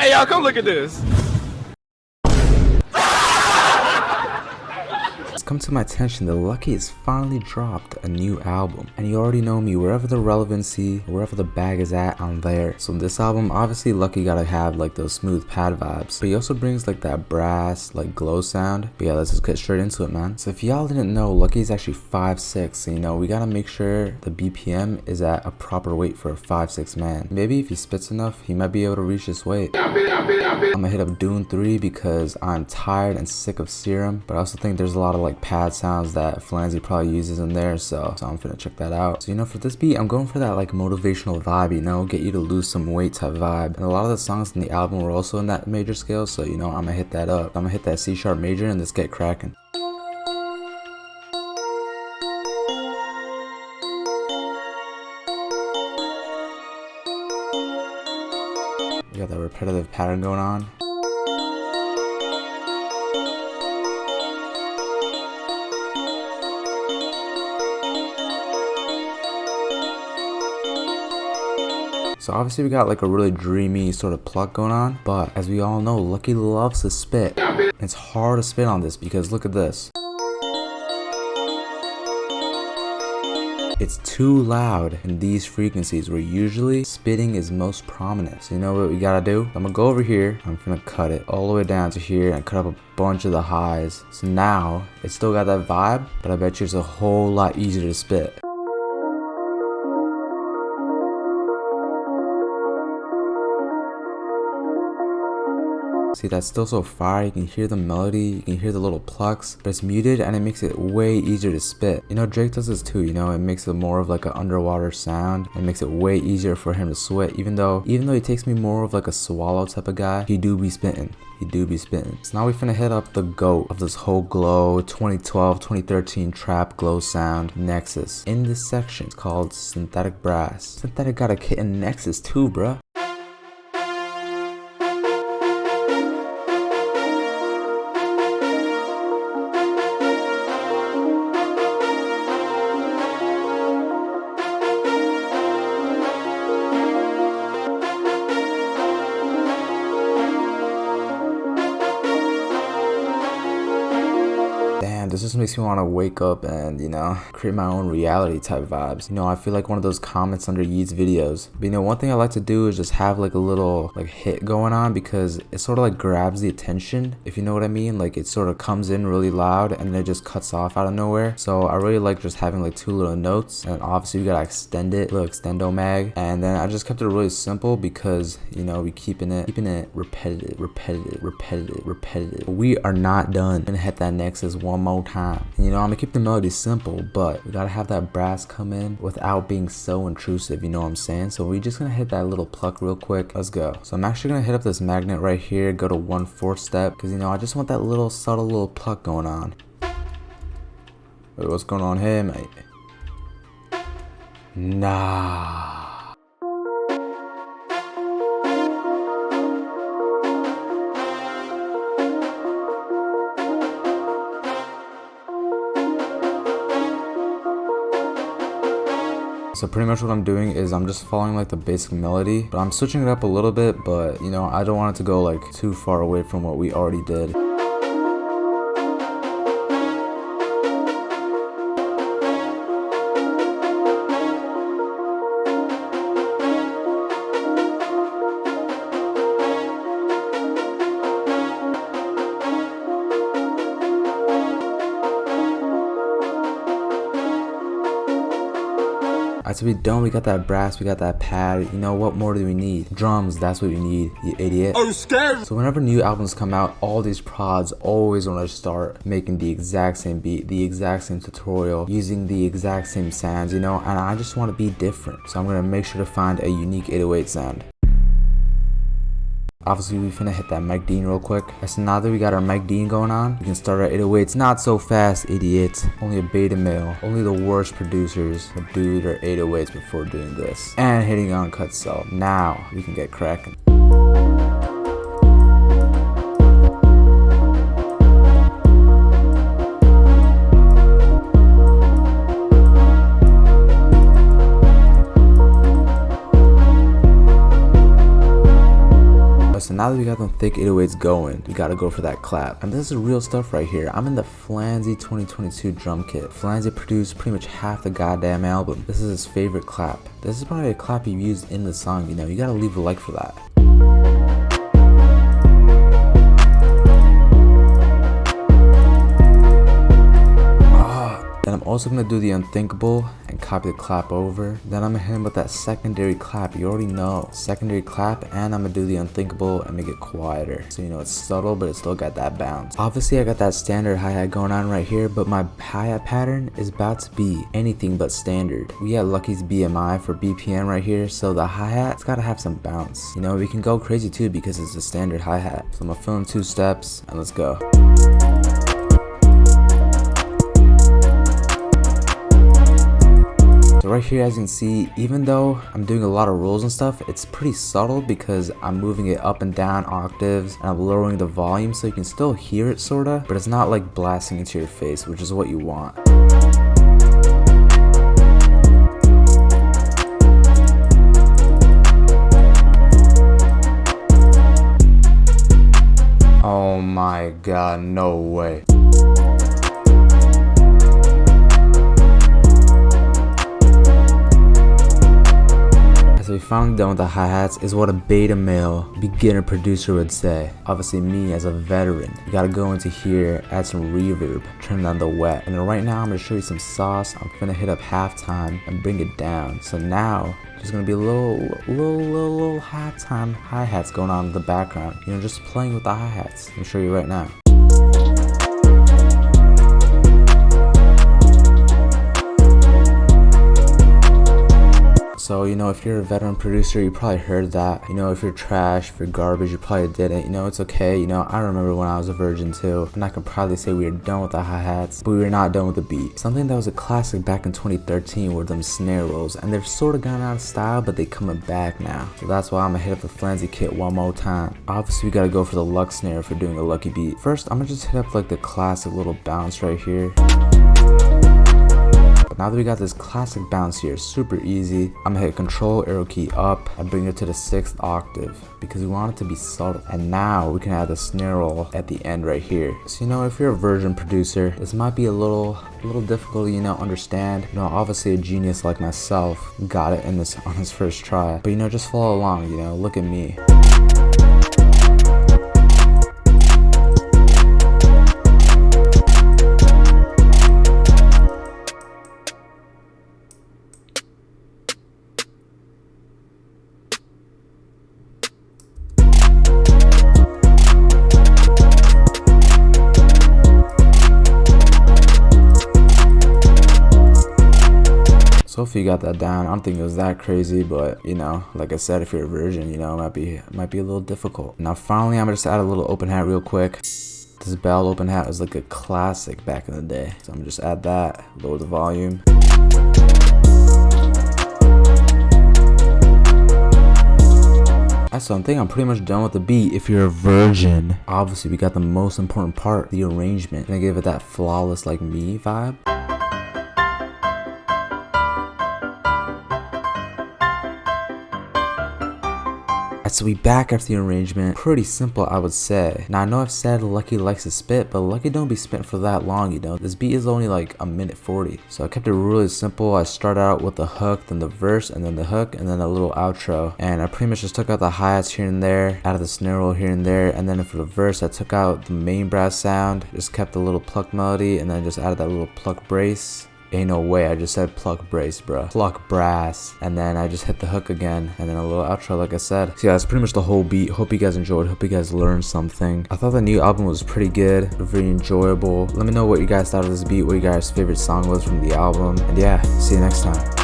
Hey, y'all, come look at this. It's come to my attention that Lucki has finally dropped a new album, and you already know me, wherever the relevancy, wherever the bag is at, I'm there. So in this album, obviously Lucki gotta have like those smooth pad vibes, but he also brings like that brass, like glow sound. But yeah, let's just get straight into it, man. So if y'all didn't know, Lucki is actually 5'6", so you know, we gotta make sure the BPM is at a proper weight for a 5'6" man. Maybe if he spits enough, he might be able to reach this weight. I'm gonna hit up Dune 3 because I'm tired and sick of Serum, but I also think there's a lot of like pad sounds that Flanzy probably uses in there, so I'm finna check that out. So you know, for this beat, I'm going for that like motivational vibe, you know, get you to lose some weight type vibe. And a lot of the songs in the album were also in that major scale, so you know, I'm gonna hit that up. I'm gonna hit that C sharp major and let's get cracking. We got that repetitive pattern going on. So obviously we got like a really dreamy sort of pluck going on, but as we all know, Lucki loves to spit. It's hard to spit on this because look at this. It's too loud in these frequencies where usually spitting is most prominent. So you know what we gotta do? I'm gonna go over here, I'm gonna cut it all the way down to here and cut up a bunch of the highs. So now it's still got that vibe, but I bet you it's a whole lot easier to spit. See, that's still so fire. You can hear the melody, you can hear the little plucks, but it's muted and it makes it way easier to spit. You know, Drake does this too, you know, it makes it more of like an underwater sound. It makes it way easier for him to sweat, even though he takes me more of like a swallow type of guy, he do be spitting. So now we finna hit up the GOAT of this whole GLO 2012, 2013 trap glow sound, Nexus. In this section, it's called synthetic brass. Synthetic got a kit in Nexus too, bruh. Damn, this just makes me want to wake up and, you know, create my own reality type vibes. You know, I feel like one of those comments under Yeet's videos. But you know, one thing I like to do is just have like a little like hit going on because it sort of like grabs the attention, if you know what I mean. Like it sort of comes in really loud and then it just cuts off out of nowhere. So I really like just having like two little notes, and obviously we gotta extend it, little extendo mag. And then I just kept it really simple because, you know, we keeping it repetitive. We are not done. I'm gonna hit that Nexus one more time. And, you know, I'm gonna keep the melody simple, but we gotta have that brass come in without being so intrusive, you know what I'm saying? So we're just gonna hit that little pluck real quick. Let's go. So I'm actually gonna hit up this magnet right here, go to 1/4 step, because, you know, I just want that little subtle little pluck going on. Wait, what's going on here, mate? Nah. So pretty much what I'm doing is I'm just following like the basic melody, but I'm switching it up a little bit, but you know, I don't want it to go like too far away from what we already did. Alright, so we done, we got that brass, we got that pad. You know, what more do we need? Drums, that's what we need, you idiot. Are you scared? So whenever new albums come out, all these prods always want to start making the exact same beat, the exact same tutorial, using the exact same sounds, you know, and I just want to be different. So I'm going to make sure to find a unique 808 sound. Obviously, we finna hit that Mike Dean real quick. So now that we got our Mike Dean going on, we can start our 808s. Not so fast, idiots. Only a beta male. Only the worst producers would do their 808s before doing this. And hitting on cut, so now we can get cracking. so now that we got them thick 808s going, we gotta go for that clap. And this is real stuff right here. I'm in the Flanzy 2022 drum kit. Flanzy produced pretty much half the goddamn album. This is his favorite clap. This is probably a clap he used in the song, you know, you gotta leave a like for that. Then I'm also gonna do the unthinkable and copy the clap over. Then I'm gonna hit him with that secondary clap. You already know. Secondary clap, and I'm gonna do the unthinkable and make it quieter. So you know it's subtle, but it still got that bounce. Obviously I got that standard hi-hat going on right here, but my hi-hat pattern is about to be anything but standard. We got Lucki's BMI for BPM right here, so the hi-hat's gotta have some bounce. You know, we can go crazy too because it's a standard hi-hat. So I'm gonna fill in 2 steps and let's go. So right here, as you can see, even though I'm doing a lot of rolls and stuff, it's pretty subtle because I'm moving it up and down octaves and I'm lowering the volume so you can still hear it sorta, but it's not like blasting into your face, which is what you want. Oh my god, no way. So we finally done with the hi-hats is what a beta male beginner producer would say. Obviously me as a veteran, you gotta go into here, add some reverb, turn down the wet. And then right now I'm gonna show you some sauce. I'm gonna hit up halftime and bring it down. So now there's gonna be a little halftime hi-hats going on in the background. You know, just playing with the hi-hats. Let me show you right now. So, you know, if you're a veteran producer, you probably heard that. You know, if you're trash, if you're garbage, you probably didn't. You know, it's okay. You know, I remember when I was a virgin too. And I can proudly say we were done with the hi-hats, but we were not done with the beat. Something that was a classic back in 2013 were them snare rolls. And they've sort of gone out of style, but they coming back now. So that's why I'm gonna hit up the Flanzy kit one more time. Obviously, we gotta go for the Lux snare if we're doing a Lucki beat. First, I'm gonna just hit up like the classic little bounce right here. But now that we got this classic bounce here, super easy, I'm gonna hit Control arrow key up and bring it to the 6th octave because we want it to be subtle. And now we can add the snare roll at the end right here. So you know, if you're a virgin producer, this might be a little difficult to, you know, understand. You know, obviously a genius like myself got it in this on his first try. But you know, just follow along, you know, look at me. So if you got that down, I don't think it was that crazy, but you know, like I said, if you're a virgin, you know, it might be a little difficult. Now finally, I'm gonna just add a little open hat real quick. This bell open hat was like a classic back in the day. So I'm gonna just add that, lower the volume. So I think I'm pretty much done with the beat if you're a virgin. Obviously, we got the most important part, the arrangement. And I give it that flawless like me vibe. So we back after the arrangement. Pretty simple, I would say. Now I know I've said Lucki likes to spit, but Lucki don't be spitting for that long, you know. This beat is only like a minute 40. So I kept it really simple. I started out with the hook, then the verse, and then the hook, and then a little outro. And I pretty much just took out the hi-hats here and there, added the snare roll here and there, and then for the verse I took out the main brass sound, just kept the little pluck melody, and then just added that little pluck brace. Ain't no way, I just said pluck brace, bro. Pluck brass. And then I just hit the hook again. And then a little outro, like I said. So yeah, that's pretty much the whole beat. Hope you guys enjoyed. Hope you guys learned something. I thought the new album was pretty good. Very enjoyable. Let me know what you guys thought of this beat. What your guys' favorite song was from the album. And yeah, see you next time.